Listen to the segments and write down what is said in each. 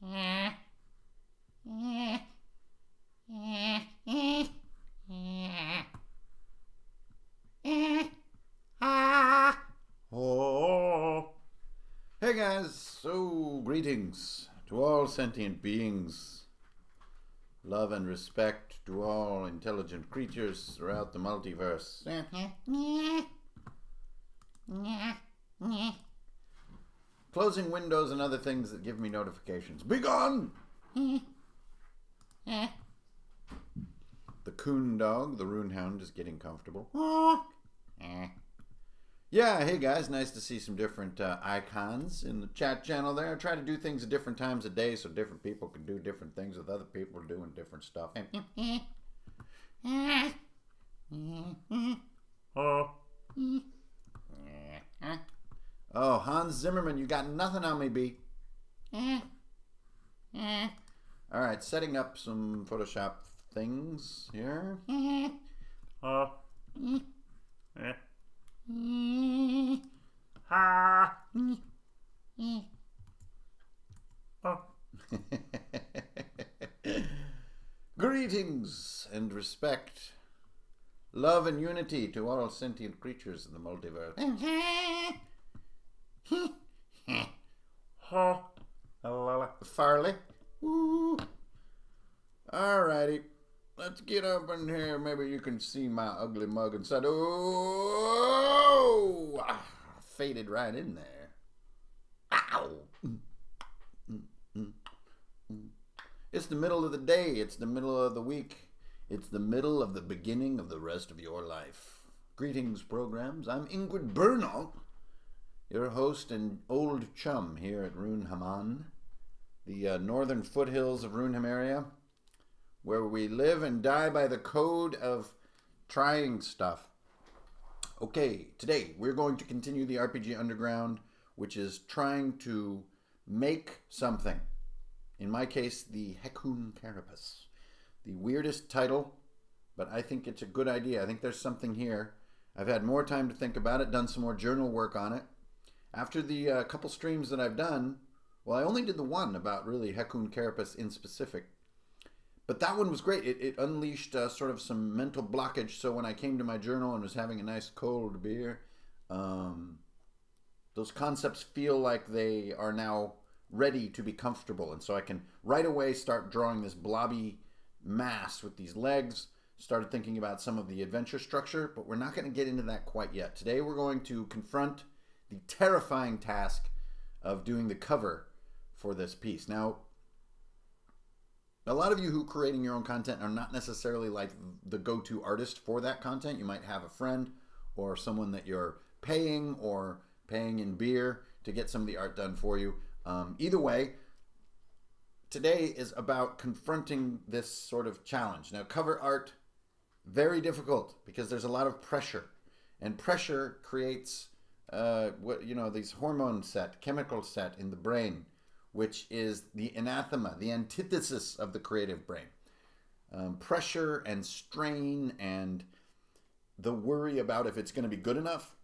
Oh. Hey guys, so greetings to all sentient beings. Love and respect to all intelligent creatures throughout the multiverse. Closing windows and other things that give me notifications. Be gone! The coon dog, the Runehound, is getting comfortable. Yeah, hey guys, nice to see some different icons in the chat channel there. I try to do things at different times of day so different people can do different things with other people doing different stuff. Oh, Hans Zimmerman, you got nothing on me, B. Alright, setting up some Photoshop things here. Oh. Greetings and respect, love and unity to all sentient creatures in the multiverse. Farley. Alrighty. Let's get up in here. Maybe you can see my ugly mug inside. Oh! Faded right in there. Ow! It's the middle of the day. It's the middle of the week. It's the middle of the beginning of the rest of your life. Greetings, programs. I'm Ingrid Bernal, your host and old chum here at Runehammer, the northern foothills of Runehammer, where we live and die by the code of trying stuff. Okay, today we're going to continue the RPG Underground, which is trying to make something. In my case, the Heckoon Carapace. The weirdest title, but I think it's a good idea. I think there's something here. I've had more time to think about it, done some more journal work on it. After the couple streams that I've done, well, I only did the one about really Heckoon Carapace in specific. But that one was great. It unleashed sort of some mental blockage. So when I came to my journal and was having a nice cold beer, those concepts feel like they are now ready to be comfortable. And so I can right away start drawing this blobby mass with these legs. Started thinking about some of the adventure structure, but we're not going to get into that quite yet. Today we're going to confront the terrifying task of doing the cover for this piece. Now, a lot of you who are creating your own content are not necessarily like the go-to artist for that content. You might have a friend or someone that you're paying or paying in beer to get some of the art done for you. Either way, today is about confronting this sort of challenge. Now, cover art, very difficult because there's a lot of pressure. And pressure creates these hormone set, chemical set in the brain, which is the anathema, the antithesis of the creative brain. Pressure and strain and the worry about if it's going to be good enough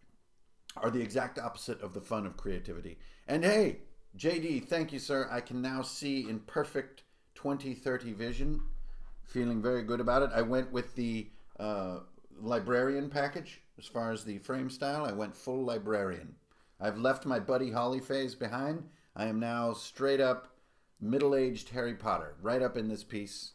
are the exact opposite of the fun of creativity. And hey, JD, thank you, sir. I can now see in perfect 20/30 vision. Feeling very good about it. I went with the librarian package as far as the frame style. I went full librarian. I've left my Buddy Holly phase behind. I am now straight up middle-aged Harry Potter, right up in this piece.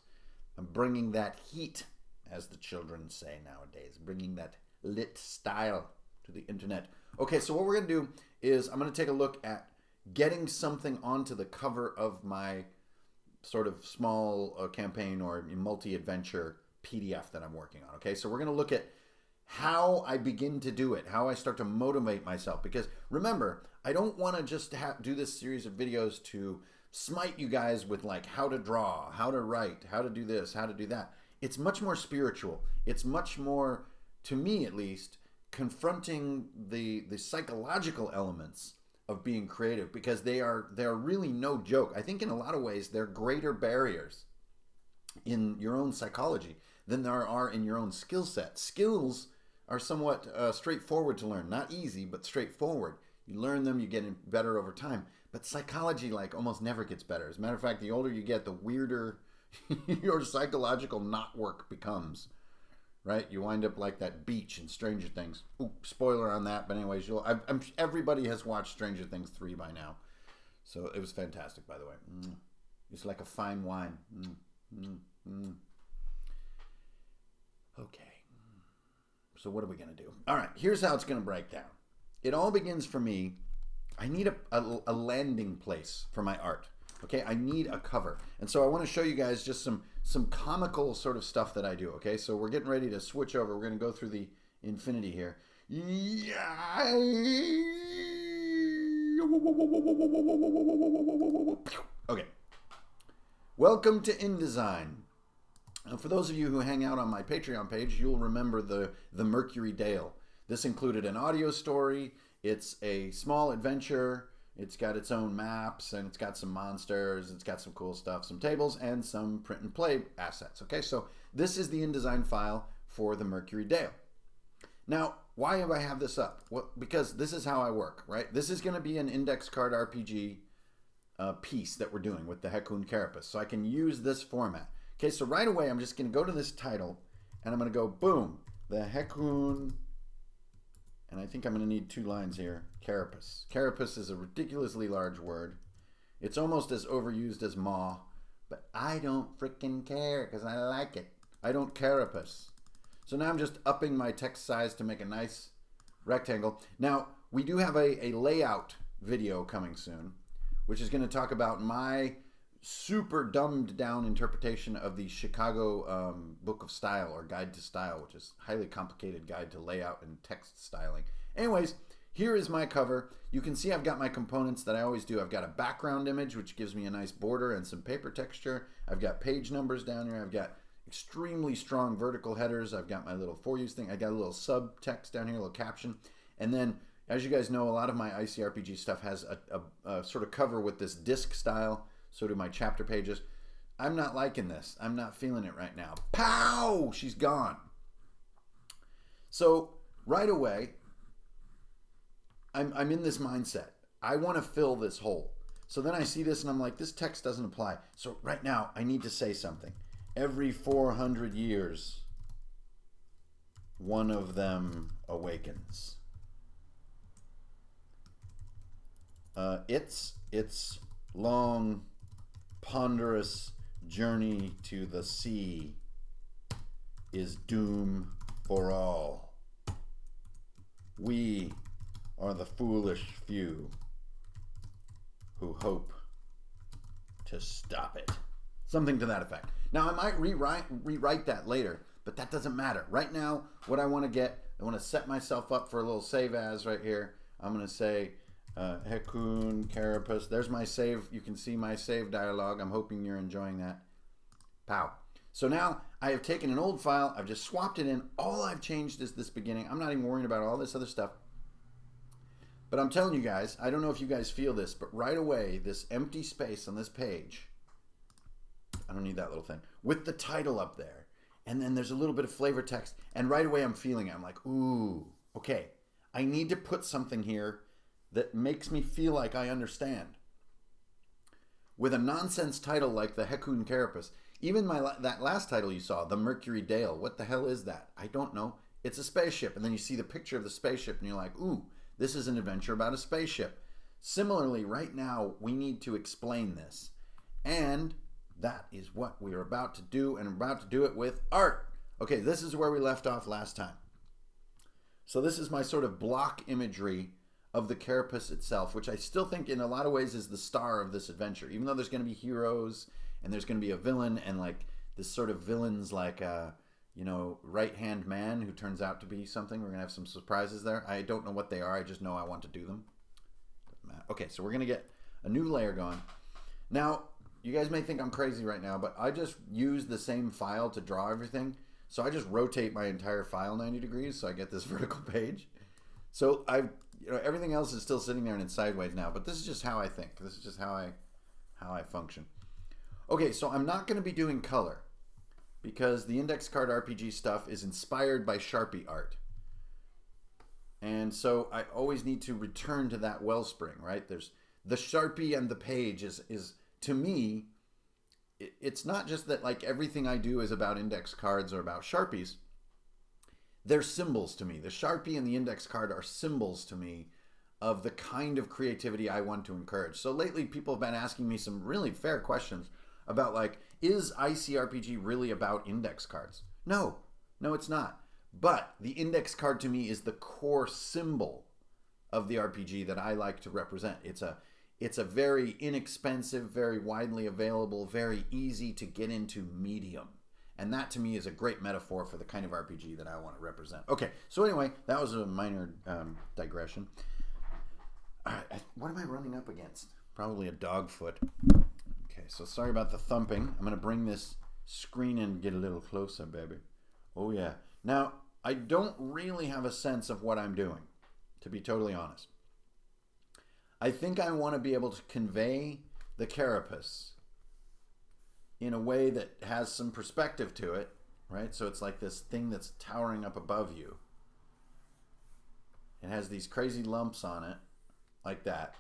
I'm bringing that heat, as the children say nowadays, bringing that lit style to the internet. Okay, so what we're going to do is I'm going to take a look at getting something onto the cover of my sort of small campaign or multi-adventure PDF that I'm working on. Okay, so we're going to look at how I begin to do it, how I start to motivate myself. Because remember, I don't want to just do this series of videos to smite you guys with like how to draw, how to write, how to do this, how to do that. It's much more spiritual. It's much more, to me at least, confronting the psychological elements of being creative, because they're really no joke. I think in a lot of ways they're greater barriers in your own psychology than there are in your own skill set. Skills are somewhat straightforward to learn. Not easy, but straightforward. You learn them, you get better over time. But psychology, like, almost never gets better. As a matter of fact, the older you get, the weirder your psychological knot work becomes. Right? You wind up like that beach in Stranger Things. Ooh, spoiler on that. But anyways, everybody has watched Stranger Things 3 by now. So it was fantastic, by the way. It's like a fine wine. Okay. So what are we going to do? All right, here's how it's going to break down. It all begins for me. I need a landing place for my art. Okay, I need a cover. And so I want to show you guys just some comical sort of stuff that I do. Okay, so we're getting ready to switch over. We're going to go through the infinity here. Okay. Welcome to InDesign. For those of you who hang out on my Patreon page, you'll remember the Mercury Dale. This included an audio story. It's a small adventure. It's got its own maps, and it's got some monsters. It's got some cool stuff, some tables, and some print and play assets. Okay, so this is the InDesign file for the Mercury Dale. Now, why do I have this up? Well, because this is how I work, right? This is going to be an index card RPG piece that we're doing with the Heckoon Carapace. So I can use this format. Okay, so right away, I'm just going to go to this title, and I'm going to go, boom, the Heckoon, and I think I'm going to need 2 lines here, Carapace. Carapace is a ridiculously large word. It's almost as overused as maw, but I don't freaking care because I like it. I don't carapace. So now I'm just upping my text size to make a nice rectangle. Now, we do have a layout video coming soon, which is going to talk about my super dumbed down interpretation of the Chicago Book of Style, or Guide to Style, which is a highly complicated guide to layout and text styling. Anyways, here is my cover. You can see I've got my components that I always do. I've got a background image, which gives me a nice border and some paper texture. I've got page numbers down here. I've got extremely strong vertical headers. I've got my little for use thing. I got a little subtext down here, a little caption. And then, as you guys know, a lot of my ICRPG stuff has a sort of cover with this disc style. So do my chapter pages. I'm not liking this. I'm not feeling it right now. Pow! She's gone. So right away, I'm in this mindset. I want to fill this hole. So then I see this and I'm like, this text doesn't apply. So right now, I need to say something. Every 400 years, one of them awakens. It's long, ponderous journey to the sea is doom for all. We are the foolish few who hope to stop it. Something to that effect. Now, I might rewrite that later, but that doesn't matter. Right now, what I want to get, I want to set myself up for a little save as right here. I'm going to say Heckoon Carapace. There's my save. You can see my save dialog. I'm hoping you're enjoying that. Pow. So now I have taken an old file. I've just swapped it in. All I've changed is this beginning. I'm not even worrying about all this other stuff. But I'm telling you guys, I don't know if you guys feel this, but right away, this empty space on this page, I don't need that little thing, with the title up there, and then there's a little bit of flavor text, and right away I'm feeling it. I'm like, ooh, okay, I need to put something here that makes me feel like I understand. With a nonsense title like the Heckoon Carapace, even that last title you saw, the Mercury Dale, what the hell is that? I don't know. It's a spaceship, and then you see the picture of the spaceship, and you're like, ooh, this is an adventure about a spaceship. Similarly, right now, we need to explain this. And that is what we're about to do, and we're about to do it with art. Okay, this is where we left off last time. So this is my sort of block imagery of the Carapace itself, which I still think in a lot of ways is the star of this adventure. Even though there's going to be heroes, and there's going to be a villain, and like this sort of villain's like a, you know, right-hand man who turns out to be something. We're going to have some surprises there. I don't know what they are. I just know I want to do them. Okay, so we're going to get a new layer going. Now, you guys may think I'm crazy right now, but I just use the same file to draw everything. So I just rotate my entire file 90 degrees so I get this vertical page. So everything else is still sitting there and it's sideways now, but this is just how I think. This is just how I function. Okay, so I'm not going to be doing color because the index card RPG stuff is inspired by Sharpie art. And so I always need to return to that wellspring, right? There's the Sharpie and the page is to me, it's not just that like everything I do is about index cards or about Sharpies. They're symbols to me. The Sharpie and the index card are symbols to me of the kind of creativity I want to encourage. So lately people have been asking me some really fair questions about like, is ICRPG really about index cards? No, it's not. But the index card to me is the core symbol of the RPG that I like to represent. It's a very inexpensive, very widely available, very easy to get into medium. And that to me is a great metaphor for the kind of RPG that I want to represent. Okay, so anyway, that was a minor digression. All right, what am I running up against? Probably a dog foot. Okay, so sorry about the thumping. I'm going to bring this screen in and get a little closer, baby. Oh, yeah. Now, I don't really have a sense of what I'm doing, to be totally honest. I think I want to be able to convey the carapace in a way that has some perspective to it, right? So it's like this thing that's towering up above you. It has these crazy lumps on it, like that.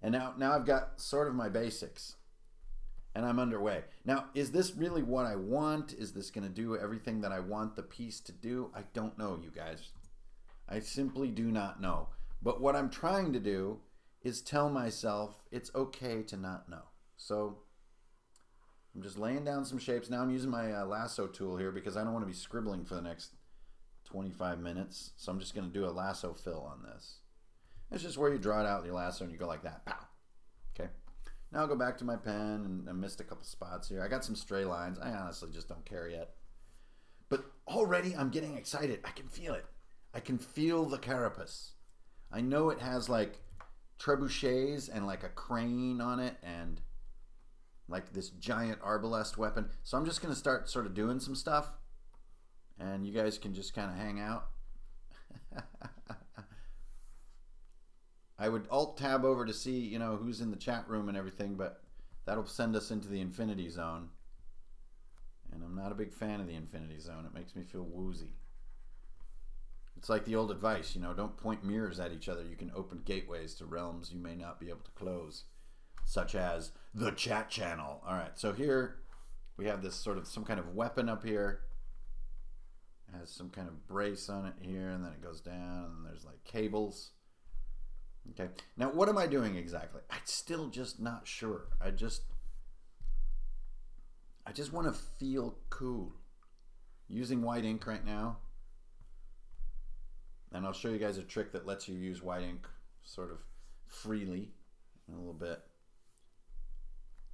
And now I've got sort of my basics, and I'm underway. Now, is this really what I want? Is this going to do everything that I want the piece to do? I don't know, you guys. I simply do not know. But what I'm trying to do is tell myself it's okay to not know. So I'm just laying down some shapes. Now I'm using my lasso tool here because I don't want to be scribbling for the next 25 minutes. So I'm just going to do a lasso fill on this. It's just where you draw it out with your lasso and you go like that. Pow. Okay. Now I'll go back to my pen, and I missed a couple spots here. I got some stray lines. I honestly just don't care yet. But already I'm getting excited. I can feel it. I can feel the carapace. I know it has like trebuchets and like a crane on it and like this giant arbalest weapon. So I'm just going to start sort of doing some stuff, and you guys can just kind of hang out. I would alt-tab over to see, you know, who's in the chat room and everything, but that'll send us into the infinity zone. And I'm not a big fan of the infinity zone. It makes me feel woozy. It's like the old advice, you know, don't point mirrors at each other. You can open gateways to realms you may not be able to close, such as the chat channel. All right, so here we have this sort of some kind of weapon up here. It has some kind of brace on it here, and then it goes down, and there's like cables. Okay, now what am I doing exactly? I'm still just not sure. I just want to feel cool. Using white ink right now. And I'll show you guys a trick that lets you use white ink sort of freely in a little bit.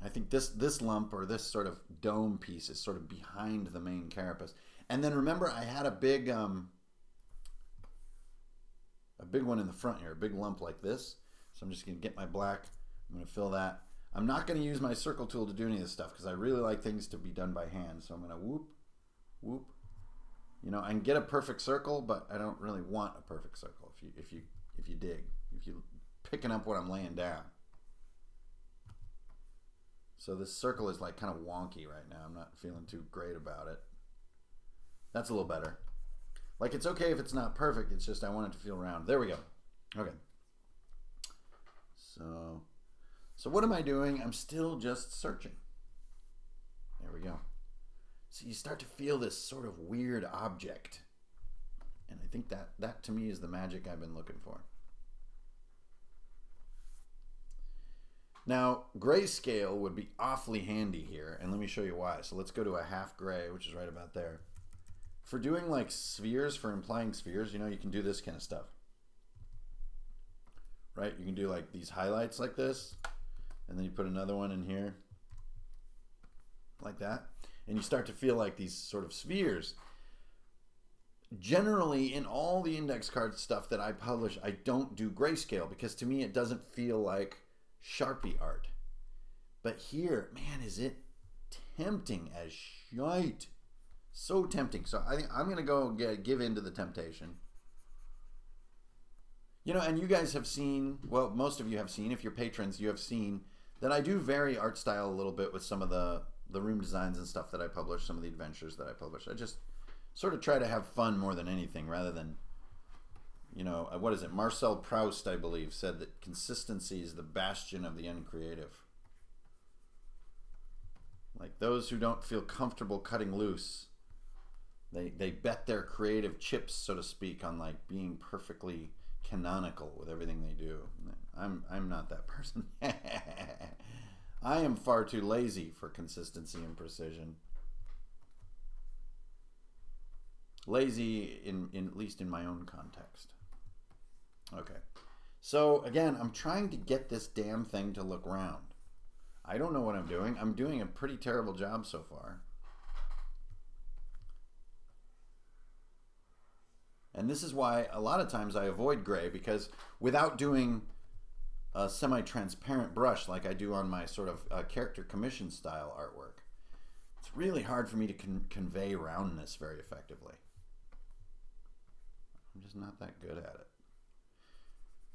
I think this lump or this sort of dome piece is sort of behind the main carapace. And then remember, I had a big one in the front here, a big lump like this. So I'm just going to get my black. I'm going to fill that. I'm not going to use my circle tool to do any of this stuff because I really like things to be done by hand. So I'm going to whoop, whoop. You know, I can get a perfect circle, but I don't really want a perfect circle. If you dig, if you're picking up what I'm laying down. So this circle is like kind of wonky right now. I'm not feeling too great about it. That's a little better. Like, it's okay if it's not perfect. It's just I want it to feel round. There we go. Okay. So what am I doing? I'm still just searching. There we go. So you start to feel this sort of weird object. And I think that to me is the magic I've been looking for. Now, Greyscale would be awfully handy here, and let me show you why. So let's go to a half gray, which is right about there. For doing like spheres, for implying spheres, you know, you can do this kind of stuff. Right? You can do like these highlights like this, and then you put another one in here, like that. And you start to feel like these sort of spheres. Generally, in all the index card stuff that I publish, I don't do Greyscale because to me it doesn't feel like Sharpie art. But here, man, is it tempting as shite. So tempting. So I think I'm going to go give in to the temptation. You know, and you guys have seen, well, most of you have seen, if you're patrons, you have seen that I do vary art style a little bit with some of the room designs and stuff that I publish, some of the adventures that I publish. I just sort of try to have fun more than anything rather than, you know, what is it? Marcel Proust, I believe, said that consistency is the bastion of the uncreative. Like those who don't feel comfortable cutting loose, they bet their creative chips, so to speak, on like being perfectly canonical with everything they do. I'm not that person. I am far too lazy for consistency and precision. Lazy in at least in my own context. Okay. So again, I'm trying to get this damn thing to look round. I don't know what I'm doing. I'm doing a pretty terrible job so far. And this is why a lot of times I avoid gray, because without doing a semi-transparent brush like I do on my sort of character commission style artwork, it's really hard for me to convey roundness very effectively. I'm just not that good at it.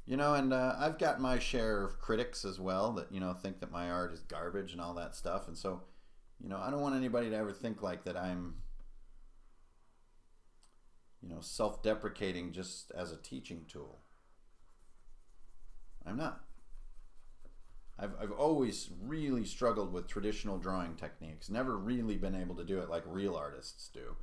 You know, and I've got my share of critics as well that, you know, think that my art is garbage and all that stuff. And so, you know, I don't want anybody to ever think like that I'm, you know, self-deprecating just as a teaching tool. I'm not. I've always really struggled with traditional drawing techniques, never really been able to do it like real artists do.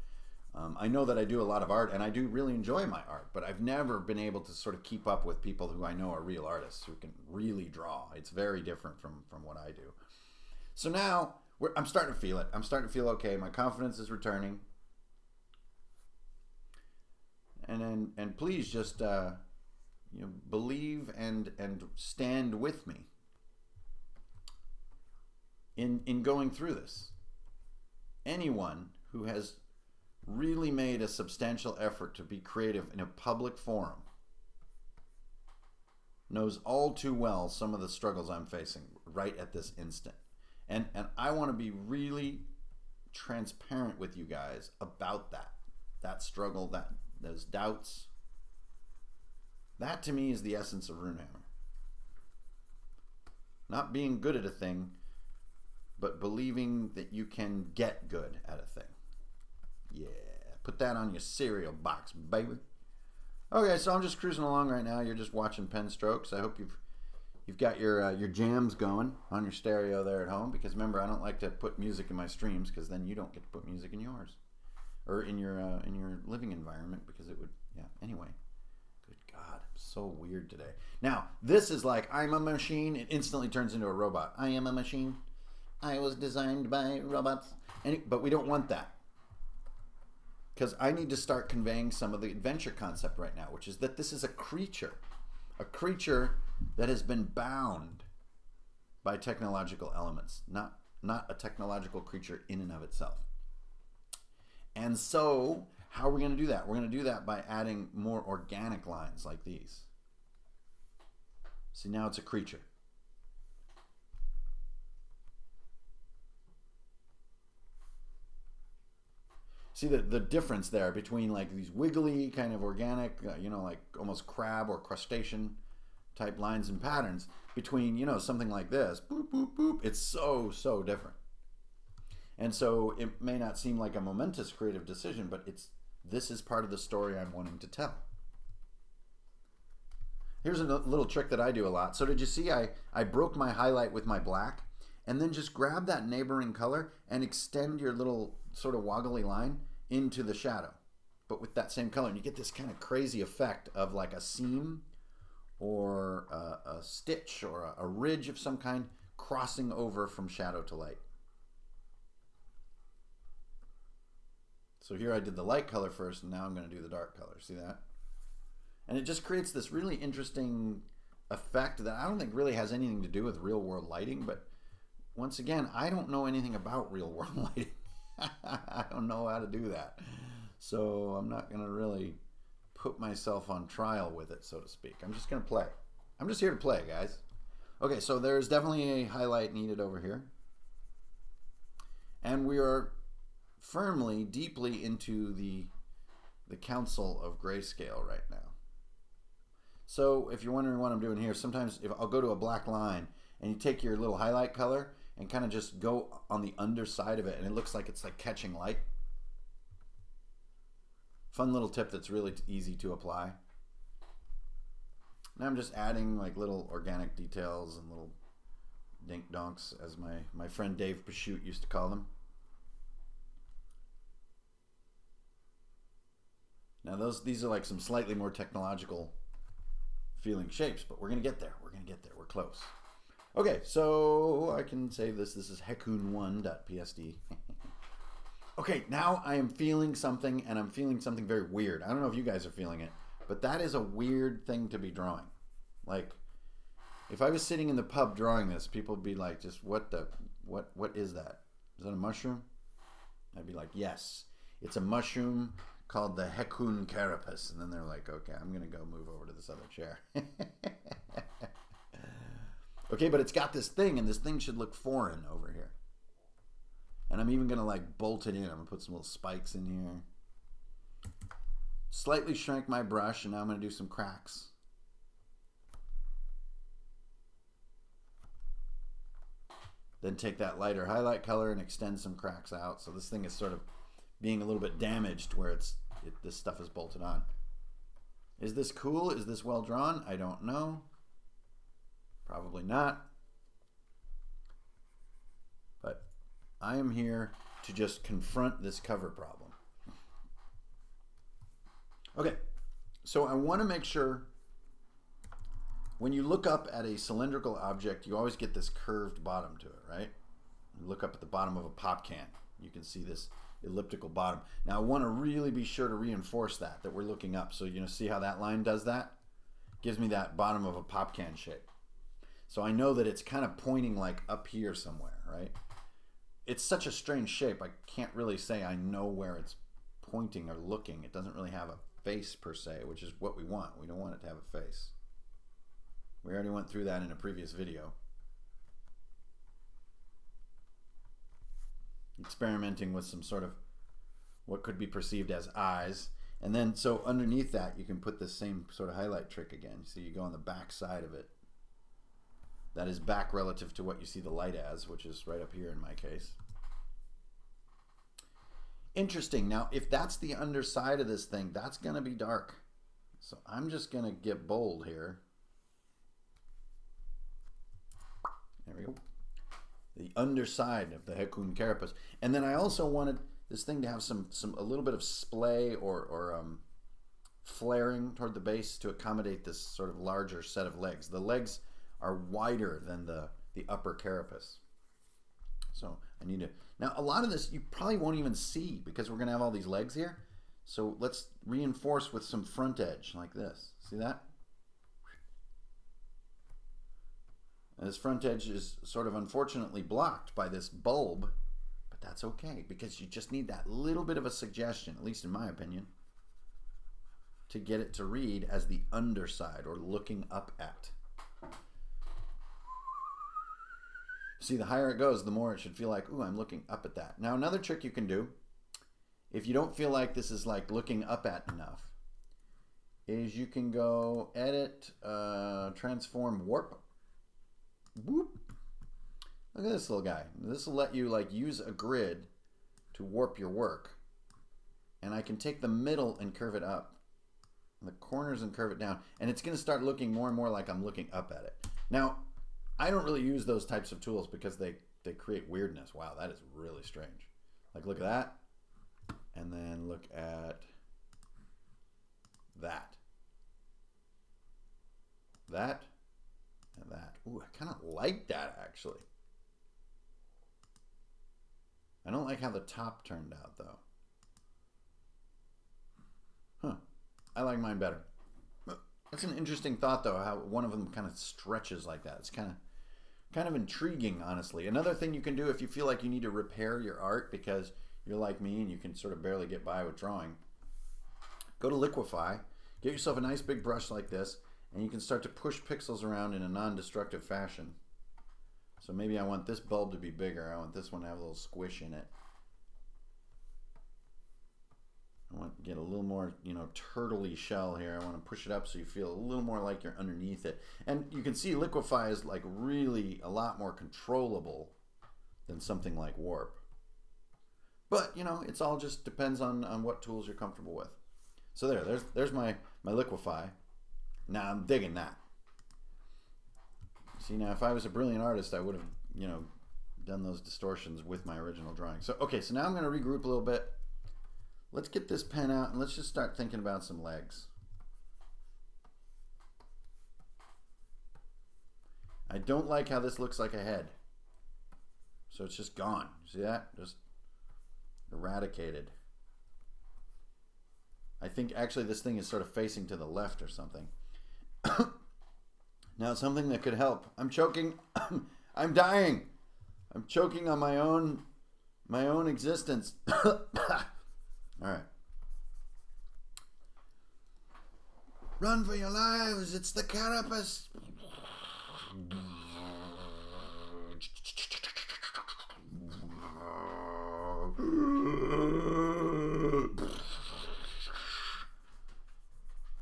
I know that I do a lot of art, and I do really enjoy my art, but I've never been able to sort of keep up with people who I know are real artists who can really draw. It's very different from what I do. So now I'm starting to feel it. I'm starting to feel okay. My confidence is returning. And please just you know, believe and stand with me in going through this. Anyone who has really made a substantial effort to be creative in a public forum knows all too well some of the struggles I'm facing right at this instant. And I want to be really transparent with you guys about that struggle, those doubts. That to me is the essence of Runehammer. Not being good at a thing, but believing that you can get good at a thing. Yeah, put that on your cereal box, baby. Okay, so I'm just cruising along right now. You're just watching pen strokes. I hope you've got your jams going on your stereo there at home, because remember, I don't like to put music in my streams, because then you don't get to put music in yours or in your living environment, because it would, yeah. Anyway, good God, I'm so weird today. Now this is like I'm a machine. It instantly turns into a robot. I am a machine. I was designed by robots. But we don't want that. Because I need to start conveying some of the adventure concept right now, which is that this is a creature that has been bound by technological elements, not a technological creature in and of itself. And so, how are we going to do that? We're going to do that by adding more organic lines like these. See, now it's a creature. See the difference there between like these wiggly kind of organic, you know, like almost crab or crustacean type lines and patterns between, you know, something like this, boop, boop, boop. It's so different. And so it may not seem like a momentous creative decision, but this is part of the story I'm wanting to tell. Here's a little trick that I do a lot. So did you see I broke my highlight with my black, and then just grab that neighboring color and extend your little sort of woggly line into the shadow, but with that same color, and you get this kind of crazy effect of like a seam or a stitch or a ridge of some kind crossing over from shadow to light. So here I did the light color first, and now I'm going to do the dark color. See that? And it just creates this really interesting effect that I don't think really has anything to do with real world lighting, but once again, I don't know anything about real world lighting. I don't know how to do that. So I'm not going to really put myself on trial with it, so to speak. I'm just going to play. I'm just here to play, guys. Okay, so there's definitely a highlight needed over here. And we are firmly, deeply into the council of Greyscale right now. So if you're wondering what I'm doing here, sometimes if I'll go to a black line and you take your little highlight color and kind of just go on the underside of it, and it looks like it's like catching light. Fun little tip that's really easy to apply. Now I'm just adding like little organic details and little dink donks, as my friend Dave Pashute used to call them. Now these are like some slightly more technological feeling shapes, but we're gonna get there. We're gonna get there. We're close. Okay, so I can save this. This is heckoon1.psd. Okay, now I am feeling something, and I'm feeling something very weird. I don't know if you guys are feeling it, but that is a weird thing to be drawing. Like, if I was sitting in the pub drawing this, people would be like, just what is that? Is that a mushroom? I'd be like, yes, it's a mushroom called the Heckoon Carapace. And then they're like, okay, I'm going to go move over to this other chair. Okay, but it's got this thing, and this thing should look foreign over here. And I'm even going to like bolt it in. I'm going to put some little spikes in here. Slightly shrink my brush, and now I'm going to do some cracks. Then take that lighter highlight color and extend some cracks out. So this thing is sort of being a little bit damaged where this stuff is bolted on. Is this cool? Is this well drawn? I don't know. Probably not. But I am here to just confront this cover problem. Okay, so I want to make sure when you look up at a cylindrical object, you always get this curved bottom to it, right? You look up at the bottom of a pop can, you can see this elliptical bottom. Now I want to really be sure to reinforce that we're looking up. So you know, see how that line does that? Gives me that bottom of a pop can shape. So I know that it's kind of pointing like up here somewhere, right? It's such a strange shape, I can't really say I know where it's pointing or looking. It doesn't really have a face per se, which is what we want. We don't want it to have a face. We already went through that in a previous video. Experimenting with some sort of what could be perceived as eyes. And then, so underneath that, you can put the same sort of highlight trick again. So you go on the back side of it. That is back relative to what you see the light as, which is right up here in my case. Interesting. Now, if that's the underside of this thing, that's going to be dark. So I'm just going to get bold here. There we go. The underside of the Heckoon Carapace. And then I also wanted this thing to have a little bit of splay or flaring toward the base to accommodate this sort of larger set of legs. The legs are wider than the upper carapace. So I need to, now a lot of this you probably won't even see because we're going to have all these legs here. So let's reinforce with some front edge like this. See that? And this front edge is sort of unfortunately blocked by this bulb, but that's okay because you just need that little bit of a suggestion, at least in my opinion, to get it to read as the underside or looking up at. See, the higher it goes, the more it should feel like, ooh, I'm looking up at that. Now, another trick you can do, if you don't feel like this is like looking up at enough, is you can go edit, transform, warp. Whoop. Look at this little guy. This will let you like use a grid to warp your work. And I can take the middle and curve it up, and the corners and curve it down, and it's going to start looking more and more like I'm looking up at it. Now, I don't really use those types of tools because they create weirdness. Wow, that is really strange. Like, look at that, and then look at that. That. And that. Ooh, I kind of like that actually. I don't like how the top turned out though. Huh. I like mine better. That's an interesting thought though, how one of them kind of stretches like that. It's kind of intriguing, honestly. Another thing you can do if you feel like you need to repair your art because you're like me and you can sort of barely get by with drawing, go to Liquify, get yourself a nice big brush like this, and you can start to push pixels around in a non-destructive fashion. So maybe I want this bulb to be bigger. I want this one to have a little squish in it. I want to get a little more, you know, turtley shell here. I want to push it up so you feel a little more like you're underneath it. And you can see Liquify is like really a lot more controllable than something like Warp. But, you know, it's all just depends on what tools you're comfortable with. So there's my Liquify. Now I'm digging that. See, now if I was a brilliant artist, I would have, you know, done those distortions with my original drawing. So, okay, so now I'm going to regroup a little bit. Let's get this pen out and let's just start thinking about some legs. I don't like how this looks like a head. So it's just gone. See that? Just eradicated. I think actually this thing is sort of facing to the left or something. Now something that could help. I'm choking. I'm dying. I'm choking on my own existence. All right. Run for your lives. It's the Carapace.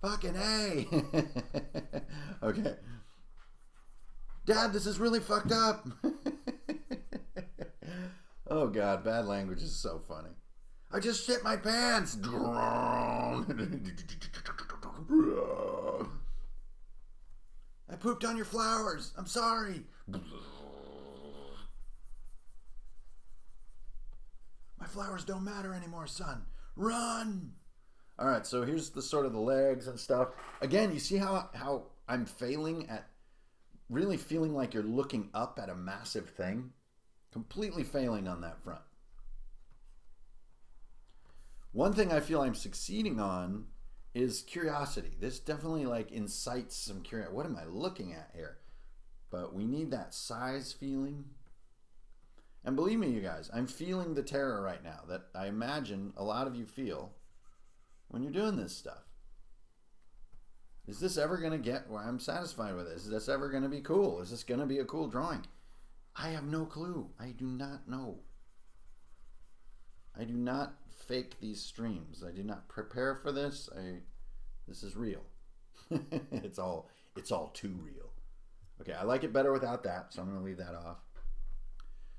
Fucking A. Okay. Dad, this is really fucked up. Oh God, bad language is so funny. I just shit my pants. I pooped on your flowers. I'm sorry. My flowers don't matter anymore, son. Run. All right, so here's the sort of the legs and stuff. Again, you see how I'm failing at really feeling like you're looking up at a massive thing? Completely failing on that front. One thing I feel I'm succeeding on is curiosity. This definitely like incites some curiosity. What am I looking at here? But we need that size feeling. And believe me, you guys, I'm feeling the terror right now that I imagine a lot of you feel when you're doing this stuff. Is this ever going to get where I'm satisfied with this? Is this ever going to be cool? Is this going to be a cool drawing? I have no clue. I do not know. I do not fake these streams. I did not prepare for this. This is real. It's all too real. Okay, I like it better without that, so I'm going to leave that off.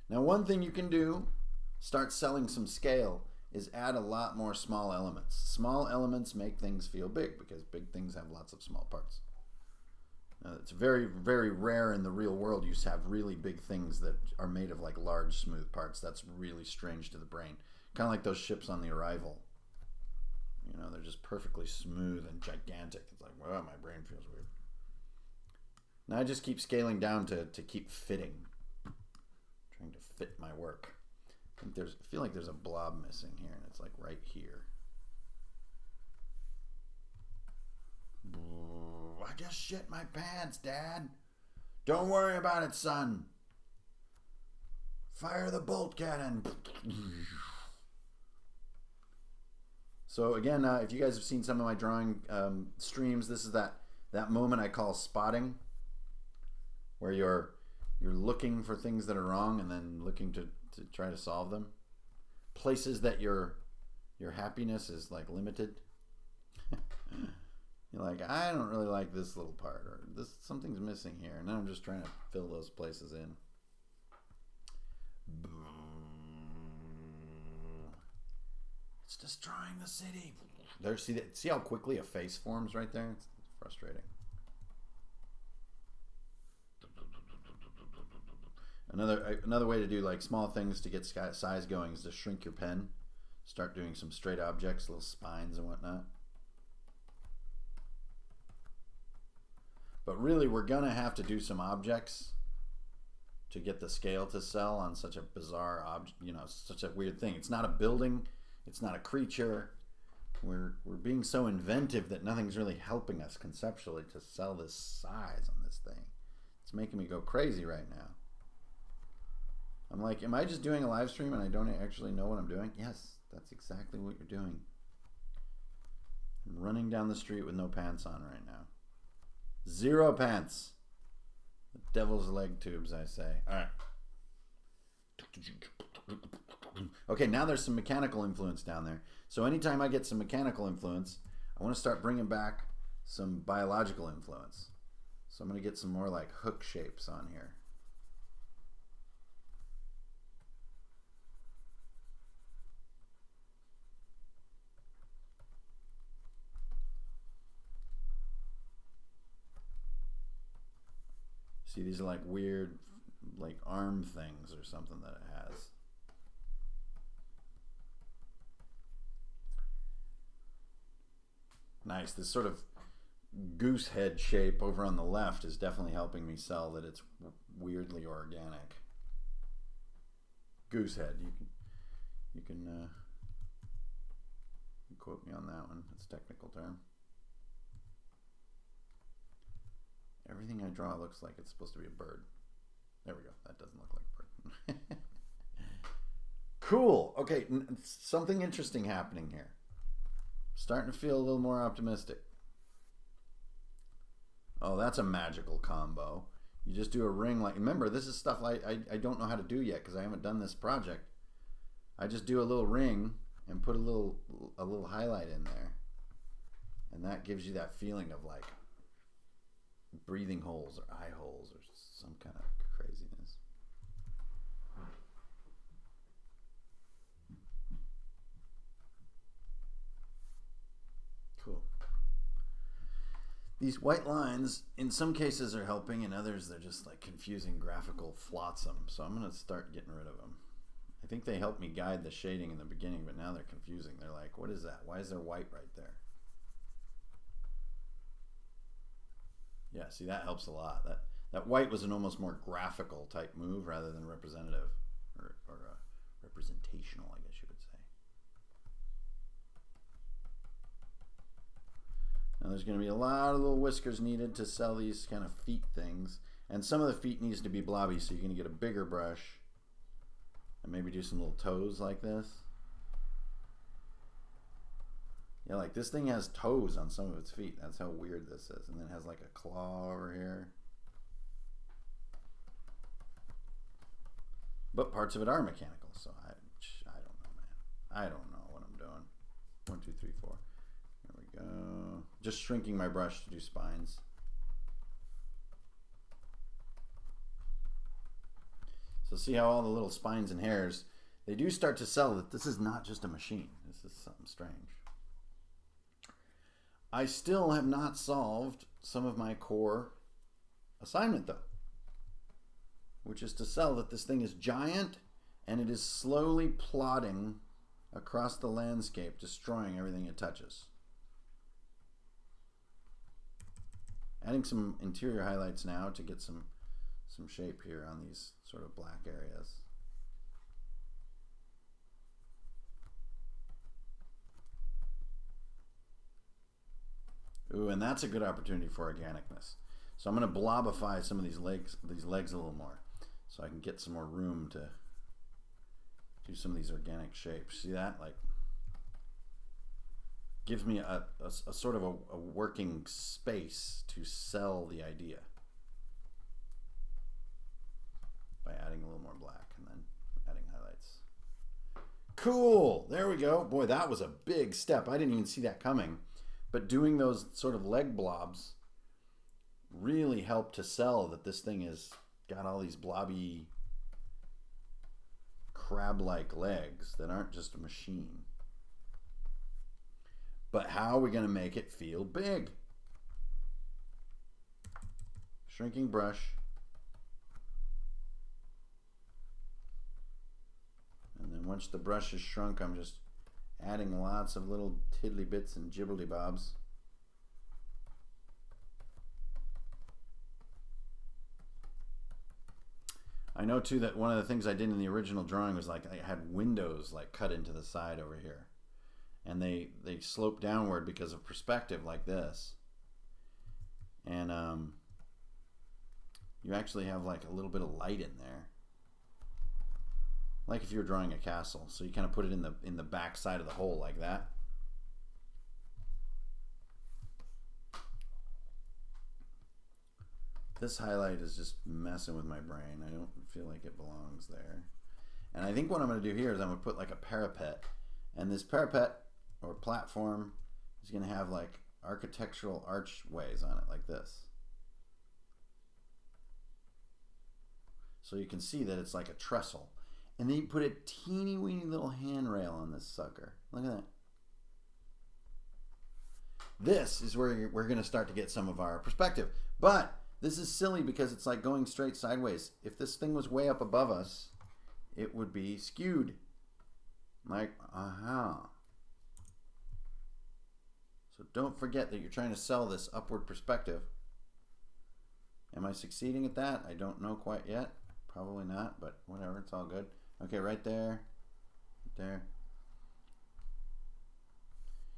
Now, one thing you can do, start selling some scale, is add a lot more small elements. Small elements make things feel big because big things have lots of small parts. It's very, very rare in the real world you have really big things that are made of like large, smooth parts. That's really strange to the brain. Kind of like those ships on the Arrival. You know, they're just perfectly smooth and gigantic. It's like, well, my brain feels weird. Now I just keep scaling down to keep fitting. Trying to fit my work. I feel like there's a blob missing here, and it's like right here. I just shit my pants, Dad. Don't worry about it, son. Fire the bolt cannon. So again, if you guys have seen some of my drawing streams, this is that moment I call spotting, where you're looking for things that are wrong and then looking to try to solve them. Places that your happiness is like limited. You're like, I don't really like this little part, or something's missing here, and then I'm just trying to fill those places in. It's destroying the city. There, see how quickly a face forms right there? It's frustrating. Another way to do like small things to get size going is to shrink your pen. Start doing some straight objects, little spines and whatnot. But really, we're gonna have to do some objects to get the scale to sell on such a bizarre object. You know, such a weird thing. It's not a building. It's not a creature. We're being so inventive that nothing's really helping us conceptually to sell this size on this thing. It's making me go crazy right now. I'm like, am I just doing a live stream and I don't actually know what I'm doing? Yes, that's exactly what you're doing. I'm running down the street with no pants on right now. 0 pants. The devil's leg tubes, I say. All right. Okay, now there's some mechanical influence down there. So anytime I get some mechanical influence, I want to start bringing back some biological influence. So I'm going to get some more like hook shapes on here. See, these are like weird, like arm things or something that it has. Nice. This sort of goose head shape over on the left is definitely helping me sell that it's weirdly organic. Goose head. You can quote me on that one. It's a technical term. Everything I draw looks like it's supposed to be a bird. There we go. That doesn't look like a bird. Cool. Okay, something interesting happening here. Starting to feel a little more optimistic. Oh, that's a magical combo. You just do a ring like, remember, this is stuff I don't know how to do yet because I haven't done this project. I just do a little ring and put a little highlight in there. And that gives you that feeling of like breathing holes or eye holes or some kind of craziness. Cool. These white lines in some cases are helping, in others they're just like confusing graphical flotsam. So I'm going to start getting rid of them. I think they helped me guide the shading in the beginning, but now they're confusing. They're like, what is that? Why is there white right there? Yeah, see, that helps a lot. That white was an almost more graphical type move rather than representative or representational, I guess you would say. Now there's going to be a lot of little whiskers needed to sell these kind of feet things. And some of the feet needs to be blobby, so you're going to get a bigger brush and maybe do some little toes like this. Yeah, like this thing has toes on some of its feet. That's how weird this is. And then it has like a claw over here. But parts of it are mechanical, so I don't know, man. I don't know what I'm doing. 1, 2, 3, 4. There we go. Just shrinking my brush to do spines. So see how all the little spines and hairs, they do start to sell that this is not just a machine. This is something strange. I still have not solved some of my core assignment though, which is to sell that this thing is giant and it is slowly plodding across the landscape, destroying everything it touches. Adding some interior highlights now to get some shape here on these sort of black areas. Ooh, and that's a good opportunity for organicness. So I'm going to blobify some of these legs a little more, so I can get some more room to do some of these organic shapes. See that? Like, gives me a sort of a working space to sell the idea by adding a little more black and then adding highlights. Cool. There we go. Boy, that was a big step. I didn't even see that coming. But doing those sort of leg blobs really helped to sell that this thing has got all these blobby crab-like legs that aren't just a machine. But how are we going to make it feel big? Shrinking brush. And then once the brush is shrunk, I'm just adding lots of little tiddly bits and jibbly bobs. I know too that one of the things I did in the original drawing was like I had windows like cut into the side over here, and they slope downward because of perspective like this, and you actually have like a little bit of light in there, like if you were drawing a castle. So you kind of put it in the back side of the hole like that. This highlight is just messing with my brain. I don't feel like it belongs there. And I think what I'm going to do here is I'm going to put like a parapet. And this parapet or platform is going to have like architectural archways on it like this. So you can see that it's like a trestle. And then you put a teeny weeny little handrail on this sucker. Look at that. This is where we're going to start to get some of our perspective. But This is silly because it's like going straight sideways. If this thing was way up above us, it would be skewed. Like, aha. So don't forget that you're trying to sell this upward perspective. Am I succeeding at that? I don't know quite yet. Probably not, but whatever, it's all good. Okay, right there. Right there.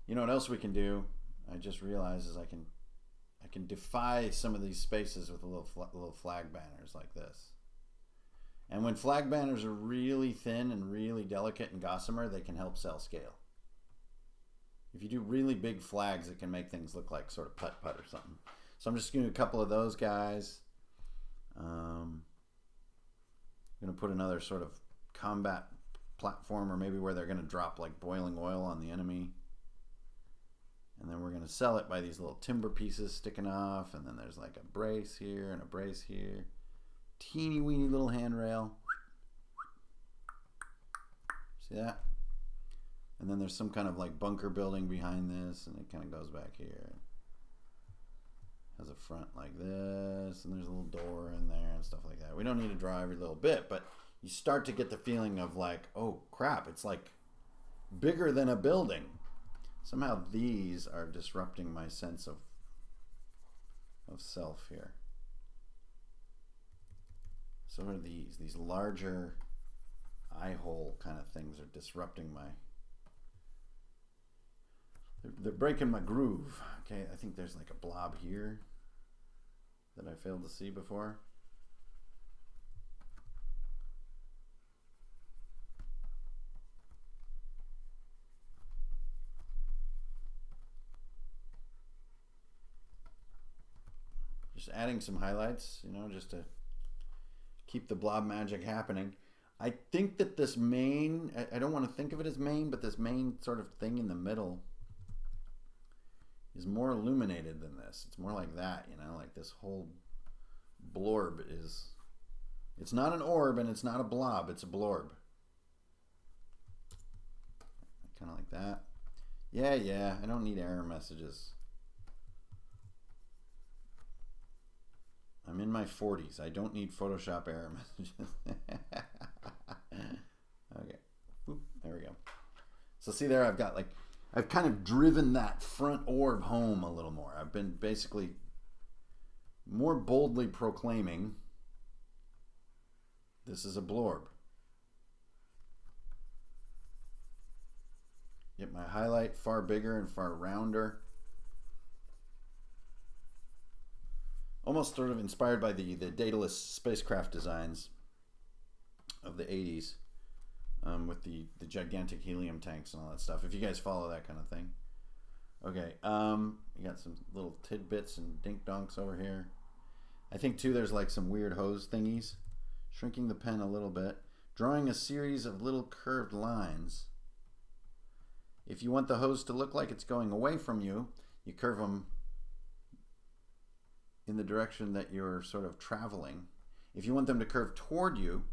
You know what else we can do? I just realized is I can defy some of these spaces with little flag banners like this. And when flag banners are really thin and really delicate and gossamer, they can help sell scale. If you do really big flags, it can make things look like sort of putt-putt or something. So I'm just going to do a couple of those guys. I'm going to put another sort of combat platform, or maybe where they're going to drop like boiling oil on the enemy. And then we're going to sell it by these little timber pieces sticking off. And then there's like a brace here and a brace here. Teeny weeny little handrail. See that? And then there's some kind of like bunker building behind this, and it kind of goes back here. Has a front like this, and there's a little door in there and stuff like that. We don't need to draw every little bit, but you start to get the feeling of like, oh crap, it's like bigger than a building. Somehow these are disrupting my sense of self here. So what are these? These larger eye hole kind of things are disrupting my... They're breaking my groove. Okay, I think there's like a blob here that I failed to see before. Just adding some highlights, you know, just to keep the blob magic happening. I think that this main, I don't want to think of it as main, but this main sort of thing in the middle is more illuminated than this. It's more like that, you know, like this whole blorb is, it's not an orb and it's not a blob, it's a blorb. Kind of like that. Yeah, I don't need error messages. I'm in my 40s. I don't need Photoshop error messages. Okay. Oop, there we go. So see there, I've kind of driven that front orb home a little more. I've been basically more boldly proclaiming this is a blorb. Get my highlight far bigger and far rounder. Almost sort of inspired by the Daedalus spacecraft designs of the 80s, with the gigantic helium tanks and all that stuff, if you guys follow that kind of thing. Okay, you got some little tidbits and dink donks over here. I think too there's like some weird hose thingies. Shrinking the pen a little bit. Drawing a series of little curved lines. If you want the hose to look like it's going away from you, you curve them in the direction that you're sort of traveling. If you want them to curve toward you,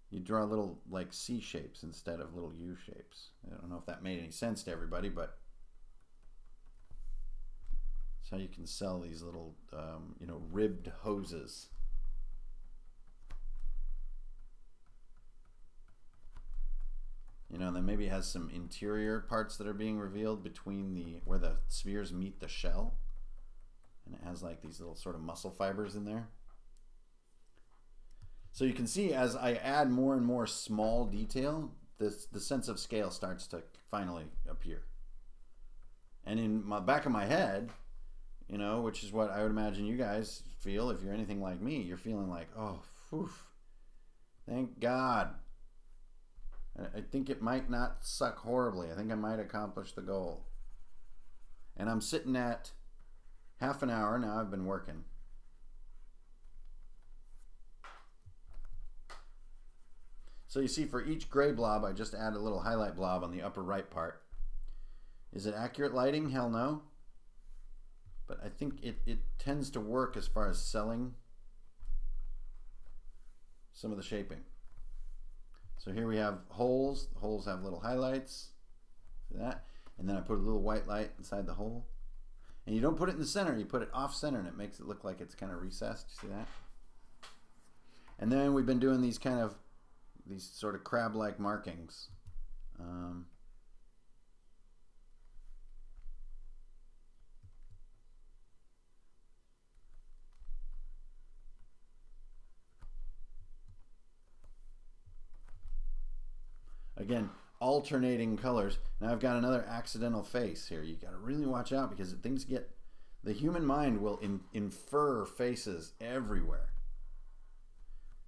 you draw little like C shapes instead of little U shapes. I don't know if that made any sense to everybody, but that's how you can sell these little, you know, ribbed hoses. You know, and then maybe it has some interior parts that are being revealed between where the spheres meet the shell. And it has like these little sort of muscle fibers in there. So you can see as I add more and more small detail, the sense of scale starts to finally appear. And in my back of my head, you know, which is what I would imagine you guys feel if you're anything like me, you're feeling like, oh, phew, thank God. I think it might not suck horribly. I think I might accomplish the goal. And I'm sitting at half an hour now. I've been working. So you see, for each gray blob, I just add a little highlight blob on the upper right part. Is it accurate lighting? Hell no. But I think it tends to work as far as selling some of the shaping. So here we have holes. The holes have little highlights. See that? And then I put a little white light inside the hole. And you don't put it in the center, you put it off center, and it makes it look like it's kind of recessed. You see that? And then we've been doing these sort of crab-like markings. Again, alternating colors. Now I've got another accidental face here. You got to really watch out because things get, the human mind will infer faces everywhere.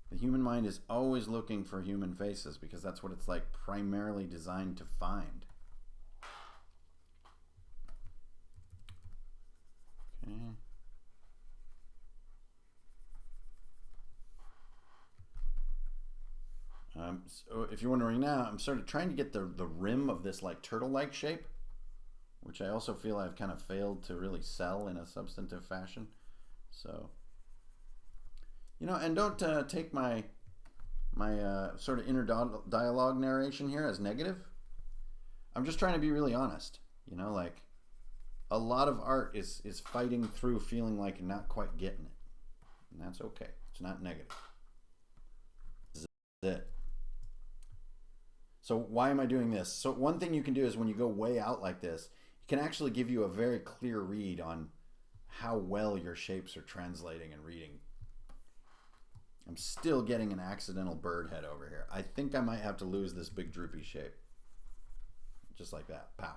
The human mind is always looking for human faces because that's what it's like primarily designed to find. Okay. So if you're wondering now, I'm sort of trying to get the rim of this like turtle-like shape, which I also feel I've kind of failed to really sell in a substantive fashion. So, you know, and don't take my sort of inner dialogue narration here as negative. I'm just trying to be really honest. You know, like a lot of art is fighting through feeling like you're not quite getting it, and that's okay. It's not negative. This is it. So why am I doing this? So one thing you can do is when you go way out like this, it can actually give you a very clear read on how well your shapes are translating and reading. I'm still getting an accidental bird head over here. I think I might have to lose this big droopy shape. Just like that. Pow.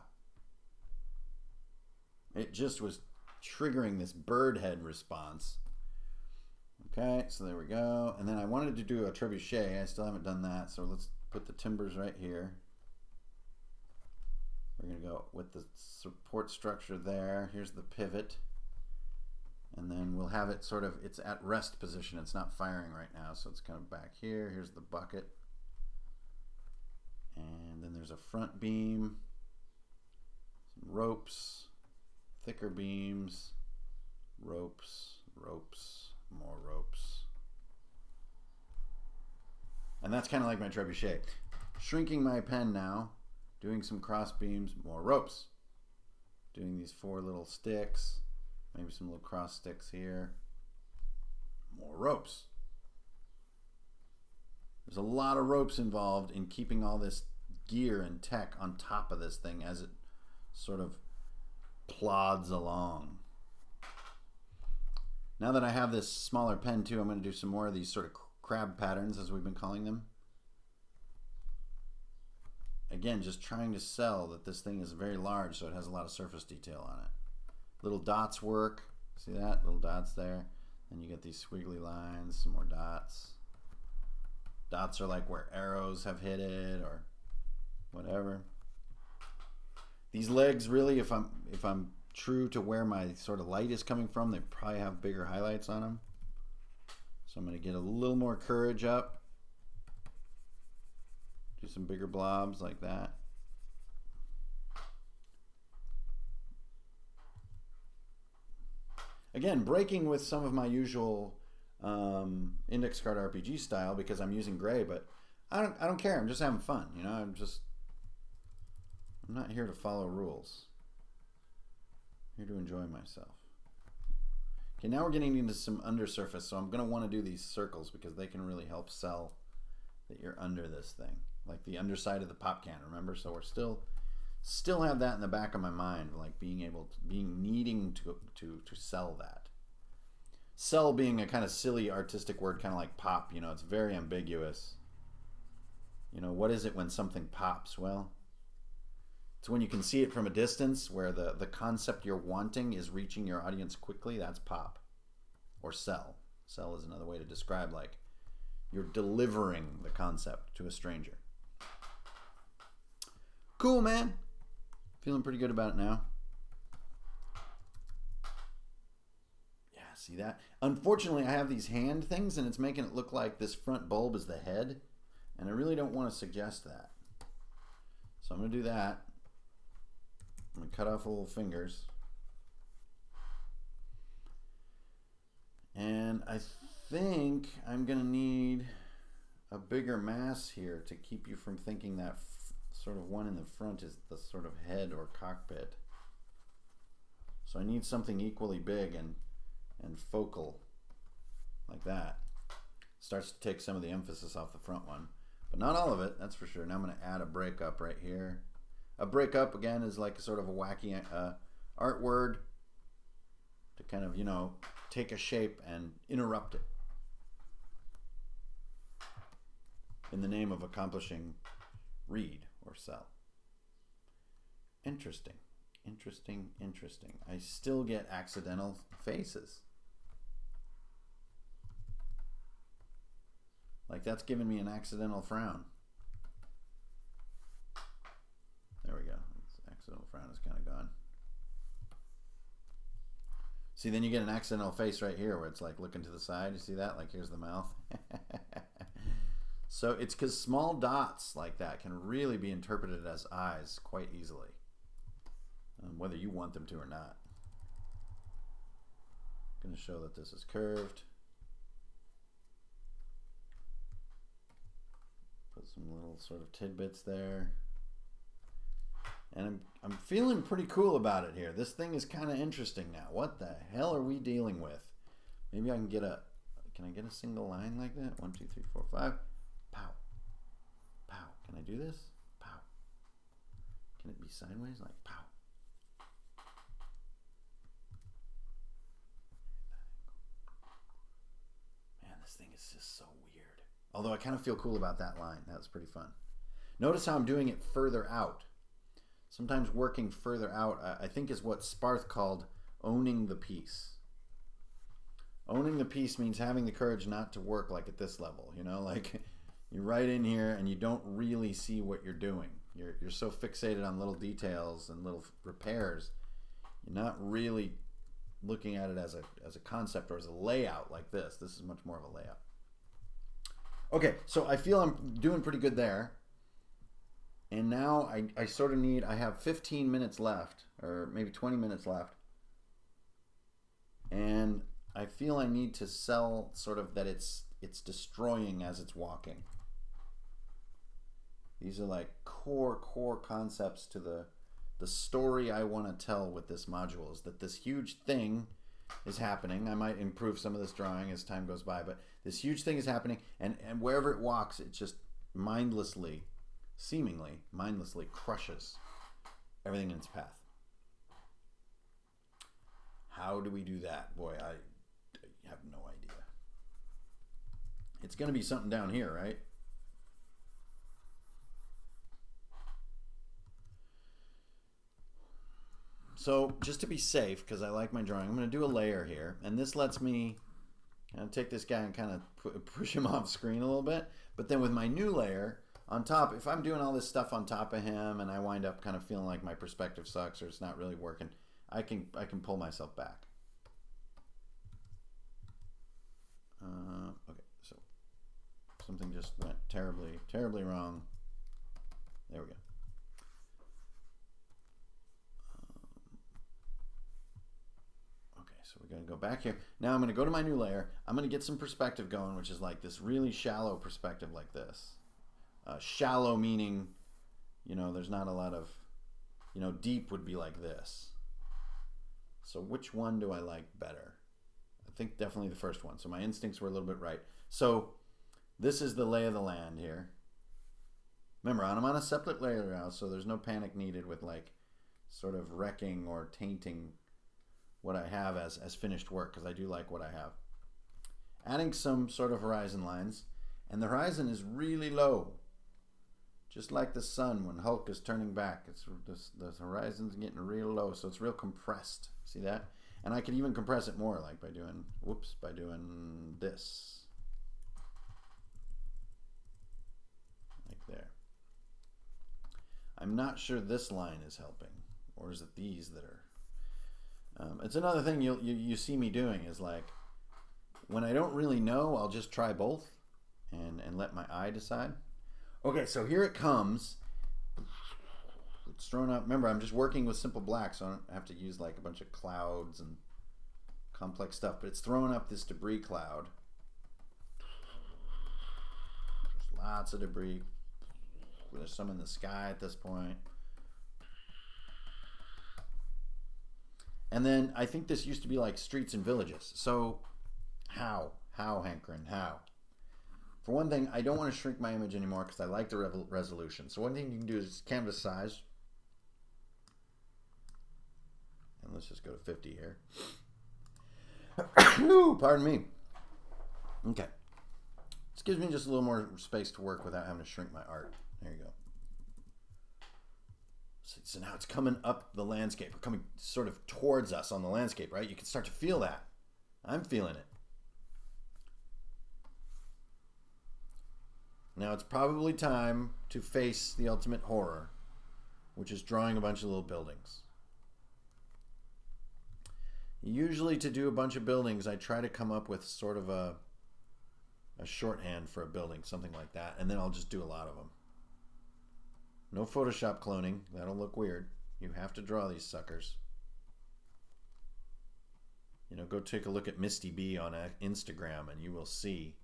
It just was triggering this bird head response. Okay, so there we go. And then I wanted to do a trebuchet. I still haven't done that, so let's put the timbers right here. We're going to go with the support structure there. Here's the pivot. And then we'll have it sort of, it's at rest position. It's not firing right now, so it's kind of back here. Here's the bucket. And then there's a front beam, some ropes, thicker beams, ropes, ropes, more ropes. And that's kind of like my trebuchet. Shrinking my pen now, doing some cross beams, more ropes. Doing these 4 little sticks, maybe some little cross sticks here, more ropes. There's a lot of ropes involved in keeping all this gear and tech on top of this thing as it sort of plods along. Now that I have this smaller pen too, I'm going to do some more of these sort of crab patterns, as we've been calling them. Again, just trying to sell that this thing is very large, so it has a lot of surface detail on it. Little dots work. See that? Little dots there. Then you get these squiggly lines, some more dots. Dots are like where arrows have hit it or whatever. These legs really, if I'm true to where my sort of light is coming from, they probably have bigger highlights on them. So I'm going to get a little more courage up. Do some bigger blobs like that. Again, breaking with some of my usual index card RPG style because I'm using gray, but I don't care. I'm just having fun, you know. I'm not here to follow rules. I'm here to enjoy myself. Okay, now we're getting into some undersurface, so I'm going to want to do these circles because they can really help sell that you're under this thing, like the underside of the pop can, remember? So we're still have that in the back of my mind, like needing to sell that. Sell being a kind of silly artistic word, kind of like pop, you know, it's very ambiguous. You know, what is it when something pops? Well, it's when you can see it from a distance, where the concept you're wanting is reaching your audience quickly. That's pop. Or sell. Sell is another way to describe, like, you're delivering the concept to a stranger. Cool, man. Feeling pretty good about it now. Yeah, see that? Unfortunately, I have these hand things, and it's making it look like this front bulb is the head, and I really don't want to suggest that. So I'm going to do that. I'm going to cut off the little fingers. And I think I'm going to need a bigger mass here to keep you from thinking that sort of one in the front is the sort of head or cockpit. So I need something equally big and focal like that. Starts to take some of the emphasis off the front one, but not all of it, that's for sure. Now I'm going to add a breakup right here. A breakup, again, is like sort of a wacky art word to kind of, you know, take a shape and interrupt it in the name of accomplishing read or sell. Interesting, interesting, interesting. I still get accidental faces. Like that's giving me an accidental frown. There we go. This accidental frown is kind of gone. See, then you get an accidental face right here where it's like looking to the side. You see that? Like here's the mouth. So it's because small dots like that can really be interpreted as eyes quite easily, whether you want them to or not. I'm going to show that this is curved. Put some little sort of tidbits there. And I'm feeling pretty cool about it here. This thing is kind of interesting now. What the hell are we dealing with? Maybe I can get a, can I get a single line like that? 1, 2, 3, 4, 5. Pow. Pow. Can I do this? Pow. Can it be sideways? Like pow. Man, this thing is just so weird. Although I kind of feel cool about that line. That was pretty fun. Notice how I'm doing it further out. Sometimes working further out, I think, is what Sparth called owning the piece. Owning the piece means having the courage not to work like at this level. You know, like you're right in here and you don't really see what you're doing. You're so fixated on little details and little repairs. You're not really looking at it as a concept or as a layout like this. This is much more of a layout. Okay, so I feel I'm doing pretty good there. And now I sort of need, I have 15 minutes left, or maybe 20 minutes left. And I feel I need to sell sort of that it's destroying as it's walking. These are like core concepts to the story I want to tell with this module, is that this huge thing is happening. I might improve some of this drawing as time goes by, but this huge thing is happening, and wherever it walks, it just seemingly mindlessly crushes everything in its path. How do we do that? Boy, I have no idea. It's going to be something down here, right? So just to be safe, because I like my drawing, I'm going to do a layer here, and this lets me take this guy and kind of push him off screen a little bit. But then with my new layer on top, if I'm doing all this stuff on top of him and I wind up kind of feeling like my perspective sucks or it's not really working, I can pull myself back. Okay, so something just went terribly wrong. There we go. Okay, so we're going to go back here. Now I'm going to go to my new layer. I'm going to get some perspective going, which is like this really shallow perspective like this. Shallow meaning, you know, there's not a lot of, you know, deep would be like this. So which one do I like better? I think definitely the first one. So my instincts were a little bit right. So this is the lay of the land here. Remember, I'm on a separate layer now, so there's no panic needed with like sort of wrecking or tainting what I have as finished work, because I do like what I have. Adding some sort of horizon lines, and the horizon is really low. Just like the sun when Hulk is turning back, it's the horizon's getting real low, so it's real compressed. See that? And I can even compress it more, like by doing this. Like there. I'm not sure this line is helping, or is it these that are? It's another thing you see me doing is like, when I don't really know, I'll just try both and let my eye decide. Okay, so here it comes. It's thrown up. Remember, I'm just working with simple black, so I don't have to use like a bunch of clouds and complex stuff, but it's throwing up this debris cloud. There's lots of debris. There's some in the sky at this point. And then I think this used to be like streets and villages. So how, Heckoon, how? For one thing, I don't want to shrink my image anymore because I like the resolution. So one thing you can do is canvas size. And let's just go to 50 here. Ooh, pardon me. Okay. This gives me just a little more space to work without having to shrink my art. There you go. So now it's coming up the landscape, or coming sort of towards us on the landscape, right? You can start to feel that. I'm feeling it. Now it's probably time to face the ultimate horror, which is drawing a bunch of little buildings. Usually to do a bunch of buildings, I try to come up with sort of a shorthand for a building, something like that, and then I'll just do a lot of them. No Photoshop cloning, that'll look weird. You have to draw these suckers. You know, go take a look at Misty B on Instagram and you will see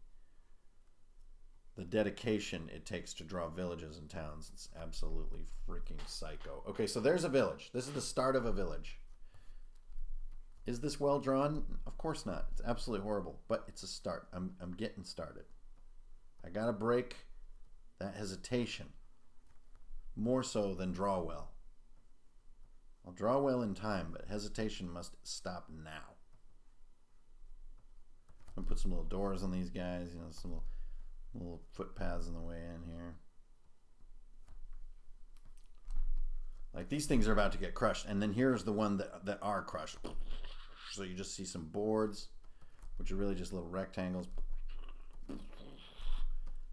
the dedication it takes to draw villages and towns. It's absolutely freaking psycho. Okay, so there's a village. This is the start of a village. Is this well drawn? Of course not. It's absolutely horrible, but it's a start. I'm getting started. I gotta break that hesitation. More so than draw well. I'll draw well in time, but hesitation must stop now. I'm gonna put some little doors on these guys, you know, some little footpaths on the way in here. Like these things are about to get crushed, and then here's the one that are crushed. So you just see some boards, which are really just little rectangles.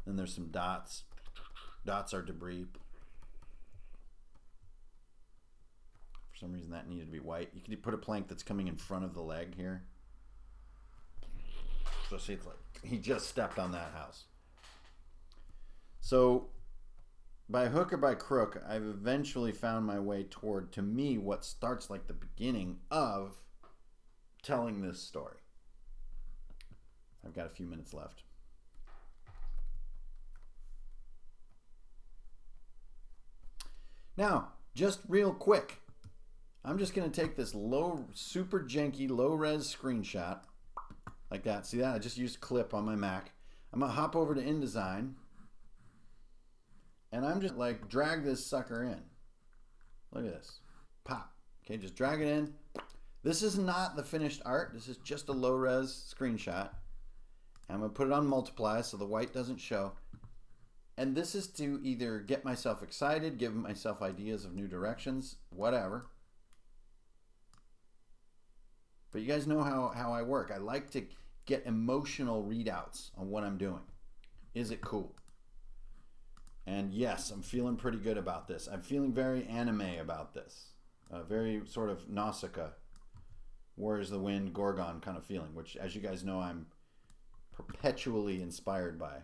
Then there's some dots. Dots are debris. For some reason that needed to be white. You could put a plank that's coming in front of the leg here. So see, it's like he just stepped on that house. So by hook or by crook, I've eventually found my way toward, to me, what starts like the beginning of telling this story. I've got a few minutes left. Now, just real quick, I'm just going to take this super janky, low-res screenshot like that. See that? I just used clip on my Mac. I'm going to hop over to InDesign, and I'm just like drag this sucker in. Look at this. Pop. Okay, just drag it in. This is not the finished art. This is just a low-res screenshot. I'm going to put it on multiply so the white doesn't show. And this is to either get myself excited, give myself ideas of new directions, whatever. But you guys know how I work. I like to get emotional readouts on what I'm doing. Is it cool? And yes, I'm feeling pretty good about this. I'm feeling very anime about this. Very sort of Nausicaa, Warriors of the Wind, Gorgon kind of feeling, which, as you guys know, I'm perpetually inspired by.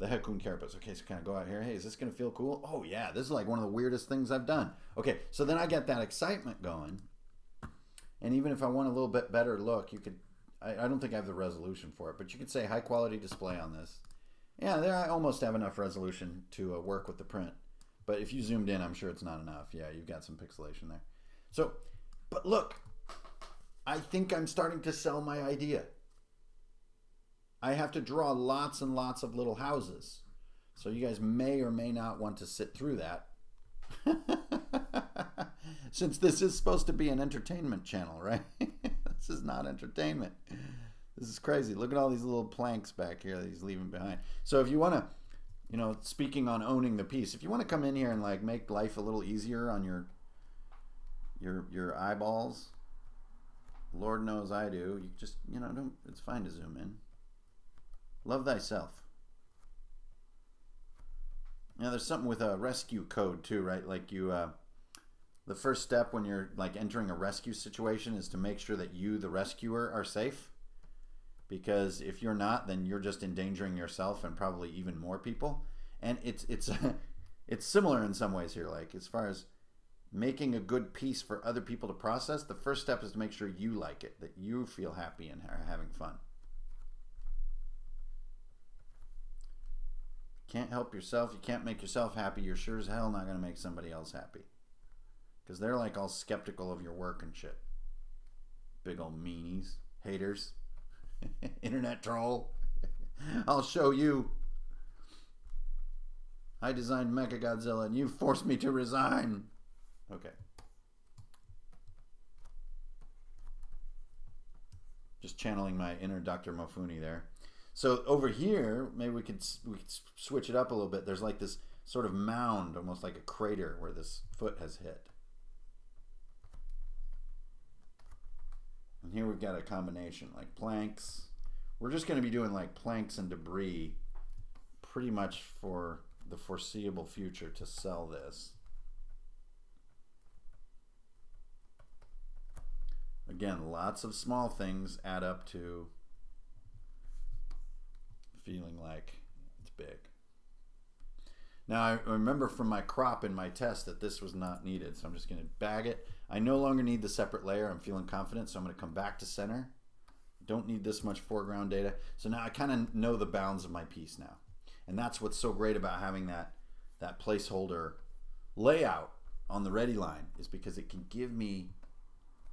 The Heckoon Carapace. Okay, so can I go out here? Hey, is this going to feel cool? Oh, yeah, this is like one of the weirdest things I've done. Okay, so then I get that excitement going. And even if I want a little bit better look, you could, I don't think I have the resolution for it, but you could say high quality display on this. Yeah, there I almost have enough resolution to work with the print. But if you zoomed in, I'm sure it's not enough. Yeah, you've got some pixelation there. So, but look, I think I'm starting to sell my idea. I have to draw lots and lots of little houses. So you guys may or may not want to sit through that. Since this is supposed to be an entertainment channel, right? This is not entertainment. This is crazy. Look at all these little planks back here that he's leaving behind. So if you want to, you know, speaking on owning the piece, if you want to come in here and like make life a little easier on your eyeballs, Lord knows I do. You just, you know, don't. It's fine to zoom in. Love thyself. Now there's something with a rescue code too, right? Like you, the first step when you're like entering a rescue situation is to make sure that you, the rescuer, are safe. Because if you're not, then you're just endangering yourself and probably even more people. And it's it's similar in some ways here. Like as far as making a good piece for other people to process, the first step is to make sure you like it, that you feel happy and are having fun. Can't help yourself, you can't make yourself happy, you're sure as hell not going to make somebody else happy. because they're like all skeptical of your work and shit. Big old meanies, haters, internet troll. I'll show you. I designed Mechagodzilla and you forced me to resign. Okay. Just channeling my inner Dr. Mofuni there. So over here, maybe we could switch it up a little bit. There's like this sort of mound, almost like a crater where this foot has hit. And here we've got a combination, like planks. We're just going to be doing like planks and debris pretty much for the foreseeable future to sell this. Again, lots of small things add up to feeling like it's big. Now, I remember from my crop in my test that this was not needed, so I'm just going to bag it. I no longer need the separate layer. I'm feeling confident, so I'm going to come back to center. Don't need this much foreground data. So now I kind of know the bounds of my piece now. And that's what's so great about having that placeholder layout on the ready line, is because it can give me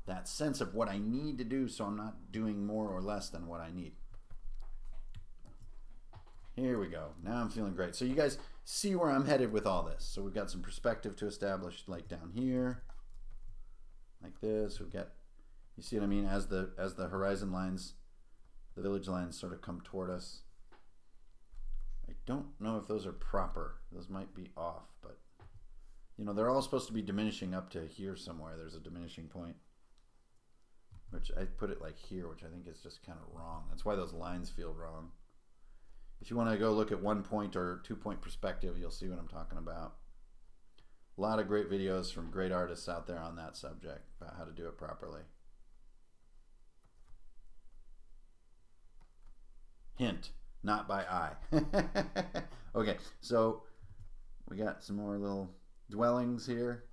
that sense of what I need to do, so I'm not doing more or less than what I need. Here we go. Now I'm feeling great. So you guys see where I'm headed with all this. So we've got some perspective to establish, like down here, like this. We've got, you see what I mean? As the horizon lines, the village lines sort of come toward us. I don't know if those are proper. Those might be off, but you know, they're all supposed to be diminishing up to here somewhere. There's a diminishing point, which I put it like here, which I think is just kind of wrong. That's why those lines feel wrong. If you want to go look at 1 point or 2 point perspective, you'll see what I'm talking about. A lot of great videos from great artists out there on that subject about how to do it properly. Hint, not by eye. Okay, so we got some more little dwellings here.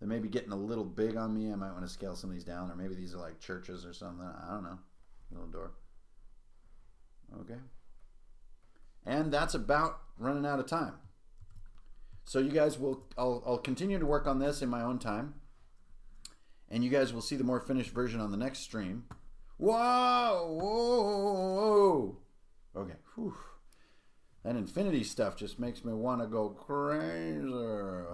They may be getting a little big on me. I might want to scale some of these down, or maybe these are like churches or something. I don't know. Little door. Okay. And that's about running out of time. So you guys will, I'll continue to work on this in my own time. And you guys will see the more finished version on the next stream. Whoa! Whoa! Okay. Whew. That infinity stuff just makes me want to go crazy.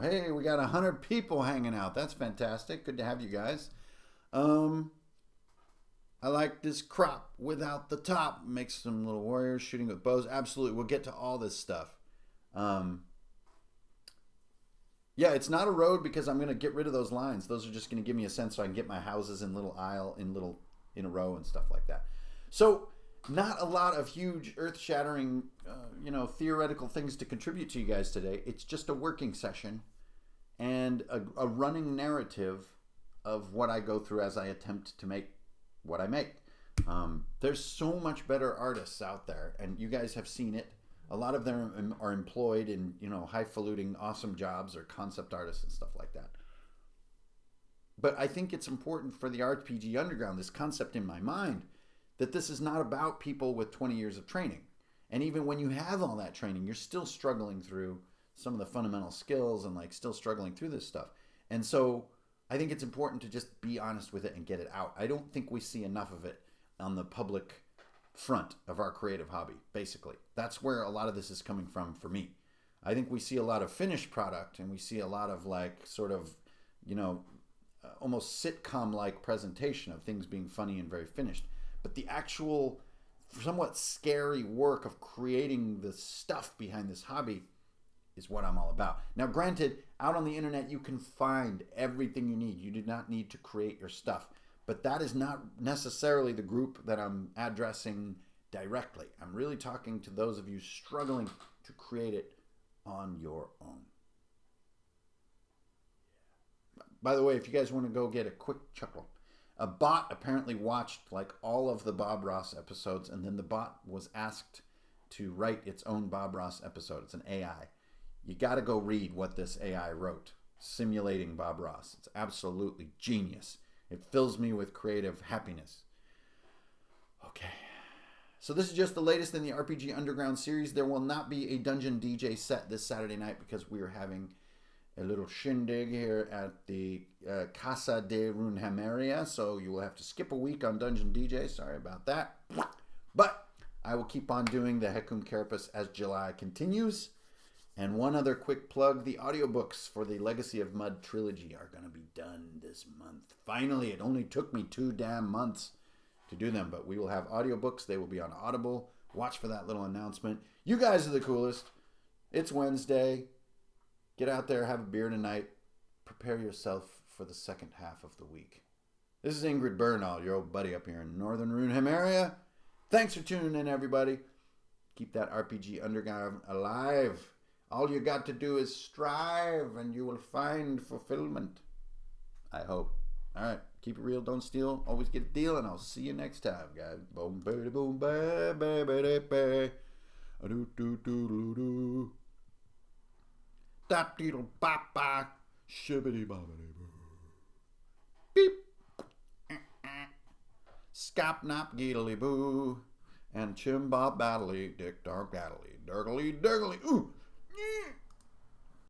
Hey, we got 100 people hanging out. That's fantastic. Good to have you guys. I like this crop without the top. Makes some little warriors shooting with bows. Absolutely. We'll get to all this stuff. Yeah, it's not a road because I'm going to get rid of those lines. Those are just going to give me a sense so I can get my houses in little aisle, in a row and stuff like that. So not a lot of huge earth-shattering, theoretical things to contribute to you guys today. It's just a working session and a running narrative of what I go through as I attempt to make what I make. There's so much better artists out there, and you guys have seen it. A lot of them are employed in, highfalutin, awesome jobs, or concept artists and stuff like that. But I think it's important for the RPG Underground, this concept in my mind, that this is not about people with 20 years of training. And even when you have all that training, you're still struggling through some of the fundamental skills and still struggling through this stuff. And so I think it's important to just be honest with it and get it out. I don't think we see enough of it on the public front of our creative hobby, basically. That's where a lot of this is coming from for me. I think we see a lot of finished product, and we see a lot of almost sitcom-like presentation of things being funny and very finished. But the actual somewhat scary work of creating the stuff behind this hobby is what I'm all about. Now, granted, out on the internet, you can find everything you need. You do not need to create your stuff. But that is not necessarily the group that I'm addressing directly. I'm really talking to those of you struggling to create it on your own. By the way, if you guys want to go get a quick chuckle, a bot apparently watched all of the Bob Ross episodes, and then the bot was asked to write its own Bob Ross episode. It's an AI. You got to go read what this AI wrote, simulating Bob Ross. It's absolutely genius. It fills me with creative happiness. Okay. So this is just the latest in the RPG Underground series. There will not be a Dungeon DJ set this Saturday night because we are having a little shindig here at the Casa de Runehammer, so you will have to skip a week on Dungeon DJ. Sorry about that. But I will keep on doing the Heckoon Carapace as July continues. And one other quick plug, the audiobooks for the Legacy of Mud trilogy are going to be done this month. Finally, it only took me 2 damn months to do them, but we will have audiobooks. They will be on Audible. Watch for that little announcement. You guys are the coolest. It's Wednesday. Get out there, have a beer tonight. Prepare yourself for the second half of the week. This is Ingrid Bernal, your old buddy up here in Northern Runehammer area. Thanks for tuning in, everybody. Keep that RPG underground alive. All you got to do is strive, and you will find fulfillment. I hope. All right. Keep it real, don't steal. Always get a deal, and I'll see you next time, guys. Boom, baby, boom, baby, baby, baby. Do do do do do. Dap deedle bop bop. Shibbity bobbity boo. Beep. Scop nop geedly boo. And chim bob battly dick dark gattly. Durgly durgly. Ooh.